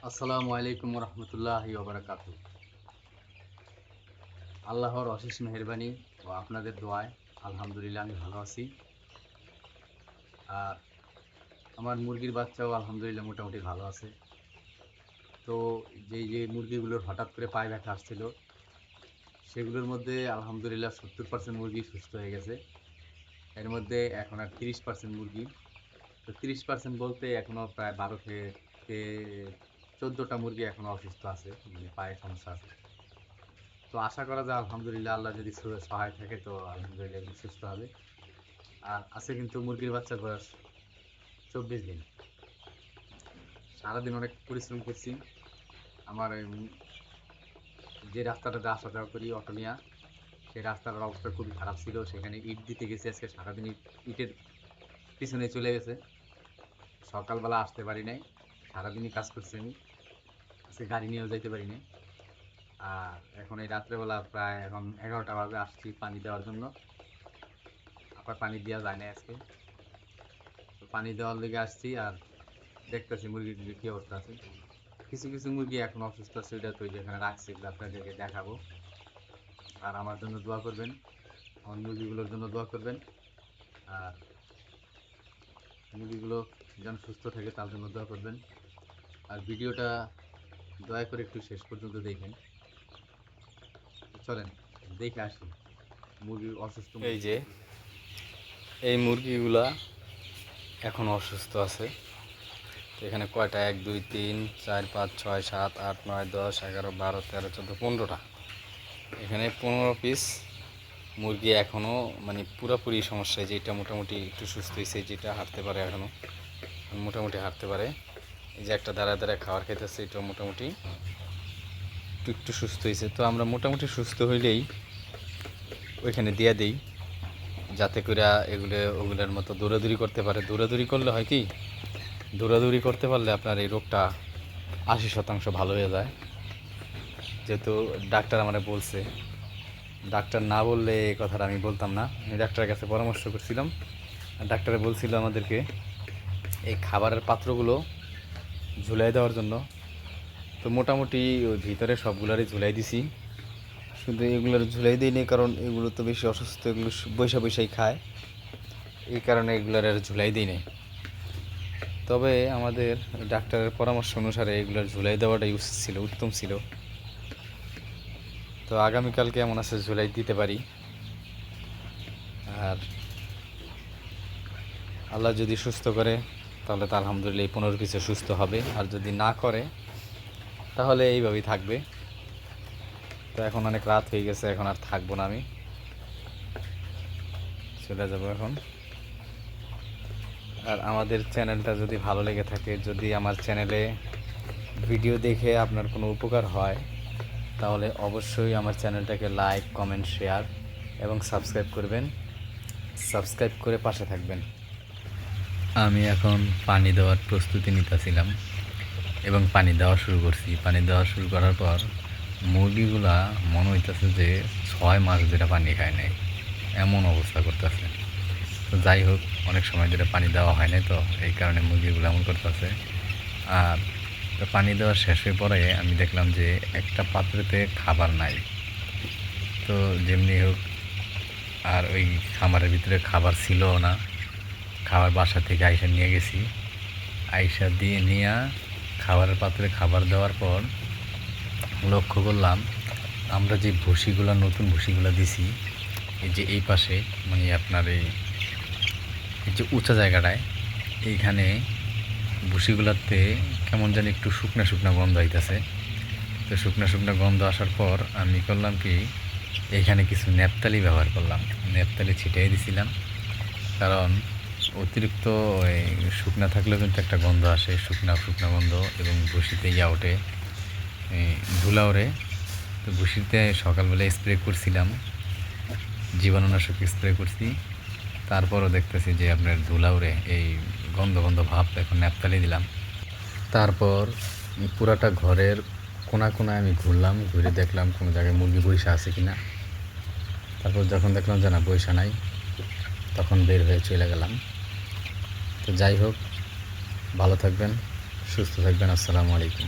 আসসালামু আলাইকুম রহমতুল্লাহি ওবরাকাতু। আল্লাহর অশেষ মেহেরবানি ও আপনাদের দোয়ায় আলহামদুলিল্লাহ আমি ভালো আছি। আর আমার মুরগির বাচ্চাও আলহামদুলিল্লাহ মোটামুটি ভালো আছে। তো যে মুরগিগুলোর হঠাৎ করে পায়ে ব্যথা আসছিল, সেগুলোর মধ্যে আলহামদুলিল্লাহ 70% মুরগি সুস্থ হয়ে গেছে। এর মধ্যে এখন আর 30% মুরগি। তো 30% বলতে এখনও প্রায় 14টা মুরগি এখনও অসুস্থ আছে, মানে পায়ে সমস্যা আছে। তো আশা করা যায় আলহামদুলিল্লাহ আল্লাহ যদি সহায় থাকে তো আলহামদুলিল্লাহ এগুলো সুস্থ হবে। আর আছে কিন্তু মুরগির বাচ্চার বয়স 24 দিন। সারাদিন অনেক পরিশ্রম করছি। আমার যে রাস্তাটাতে আসা যাওয়া করি অটো নিয়ে, সেই রাস্তাটার অবস্থা খুবই খারাপ ছিল। সেখানে ইট দিতে গেছি, আজকে সারাদিন ইটের পিছনে চলে গেছে। সকালবেলা আসতে পারি নাই, সারাদিনই কাজ করছি আমি। আজকে গাড়ি নিয়েও যাইতে পারি নাই। আর এখন এই রাত্রেবেলা প্রায় এখন 11টা বাজে, আসছি পানি দেওয়ার জন্য। আবার পানি দেওয়া যায় না আজকে। তো পানি দেওয়ার লেগে আসছি আর দেখতেছি মুরগির কি অবস্থা আছে। কিছু কিছু মুরগি এখন অসুস্থ আছে, ওইটা তো যেখানে রাখছি এগুলো আপনাদেরকে দেখাবো। আর আমার জন্য দোয়া করবেন, আমার মুরগিগুলোর জন্য দোয়া করবেন। আর মুরগিগুলো যেন সুস্থ থাকে তার জন্য দোয়া করবেন। আর ভিডিওটা দয়া করে একটু শেষ পর্যন্ত দেখেন। চলেন দেখে আসি মুরগির অসুস্থ এই মুরগি যে দেখি। এই মুরগিগুলা এখন অসুস্থ আছে। তো এখানে কয়টা, 1 2 3 4 5 6 7 8 9 10 11 12 13 14 15টা। এখানে 15 পিস মুরগি এখনও মানে পুরোপুরি সমস্যায়, যেটা মোটামুটি একটু সুস্থ হয়েছে, যেটা হাঁটতে পারে, এখনও মোটামুটি হাঁটতে পারে। এই যে একটা দাঁড়ায় দাঁড়ায় খাবার খাইতেছে, এটা মোটামুটি একটু একটু সুস্থ হয়েছে। তো আমরা মোটামুটি সুস্থ হইলেই ওইখানে দিয়ে দিই, যাতে করে ওগুলোর মতো দৌড়াদৌড়ি করতে পারে। দৌড়াদৌড়ি করলে হয় কি, দৌড়াদৌড়ি করতে পারলে আপনার এই রোগটা 80% ভালো হয়ে যায়। যেহেতু ডাক্তার আমারে বলছে, ডাক্তার না বললে এই কথাটা আমি বলতাম না। আমি ডাক্তারের কাছে পরামর্শ করছিলাম। ডাক্তারে বলছিল আমাদেরকে এই খাবারের পাত্রগুলো ঝুলাই দেওয়ার জন্য। তো মোটামুটি ওই ভিতরে সবগুলারই ঝুলাই দিছি, শুধু এগুলোর ঝুলাই দিইনি কারণ এগুলো তো বেশি অসুস্থ, এগুলো বৈশা বৈশাই খায়, এই কারণে এগুলোর আর ঝুলাই দিই নাই। তবে আমাদের ডাক্তারের পরামর্শ অনুসারে এগুলোর ঝুলাই দেওয়াটাই উচিত ছিল, উত্তম ছিল। তো আগামীকালকে এমন আছে ঝুলাই দিতে পারি। আর আল্লাহ যদি সুস্থ করে তাহলে তো আলহামদুলিল্লাহ এই 15 পিসে সুস্থ হবে, আর যদি না করে তাহলে এইভাবেই থাকবে। তো এখন অনেক রাত হয়ে গেছে, এখন আর থাকবো না, আমি চলে যাব এখন। আর আমাদের চ্যানেলটা যদি ভালো লেগে থাকে, যদি আমার চ্যানেলে ভিডিও দেখে আপনার কোনো উপকার হয়, তাহলে অবশ্যই আমার চ্যানেলটাকে লাইক কমেন্ট শেয়ার এবং সাবস্ক্রাইব করবেন। সাবস্ক্রাইব করে পাশে থাকবেন। আমি এখন পানি দেওয়ার প্রস্তুতি নিতেছিলাম এবং পানি দেওয়া শুরু করছি। পানি দেওয়া শুরু করার পর মুরগিগুলা মনে হইতেছে যে 6 মাস ধরে পানি খায় নাই, এমন অবস্থা করতেছে। তো যাই হোক, অনেক সময় ধরে পানি দেওয়া হয় নাই, তো এই কারণে মুরগিগুলো এমন করতেছে। আর তো পানি দেওয়া শেষ হয়ে পরে আমি দেখলাম যে একটা পাত্রেতে খাবার নাই। তো যেমনি হোক, আর ওই খামারের ভিতরে খাবার ছিল না। খাবার বাসা থেকে আইসা নিয়ে গেছি, আইসা দিয়ে নিয়ে খাবারের পাত্রে খাবার দেওয়ার পর লক্ষ্য করলাম আমরা যে ভুসিগুলো, নতুন ভুসিগুলো দিছি, এই যে এই পাশে, মানে আপনার এই যে উঁচা জায়গাটায়, এইখানে ভুসিগুলোতে কেমন জানি একটু শুকনা শুকনা গন্ধ আইতেছে। তো শুকনা শুকনা গন্ধ আসার পর আমি করলাম কি, এইখানে কিছু নেপতালি ব্যবহার করলাম, নেপতালি ছিটিয়ে দিছিলাম। কারণ অতিরিক্ত শুকনা থাকলেও কিন্তু একটা গন্ধ আসে, শুকনা শুকনা গন্ধ, এবং ভুসিতে ওঠে, ধুলা ওড়ে। তো ভুসিতে সকালবেলা স্প্রে করছিলাম, জীবাণুনাশক স্প্রে করছি। তারপরও দেখতেছি যে আপনার ধুলা উড়ে, এই গন্ধ গন্ধ ভাব। এখন নেপতালি দিলাম। তারপর পুরাটা ঘরের কোনা কোনায় আমি ঘুরলাম, ঘুরে দেখলাম কোনো জায়গায় মুরগি বৈশা আছে কিনা। তারপর যখন দেখলাম যে না, বৈশা নাই, তখন বের হয়ে চলে গেলাম। তো যাই হোক, ভালো থাকবেন, সুস্থ থাকবেন। আসসালামু আলাইকুম।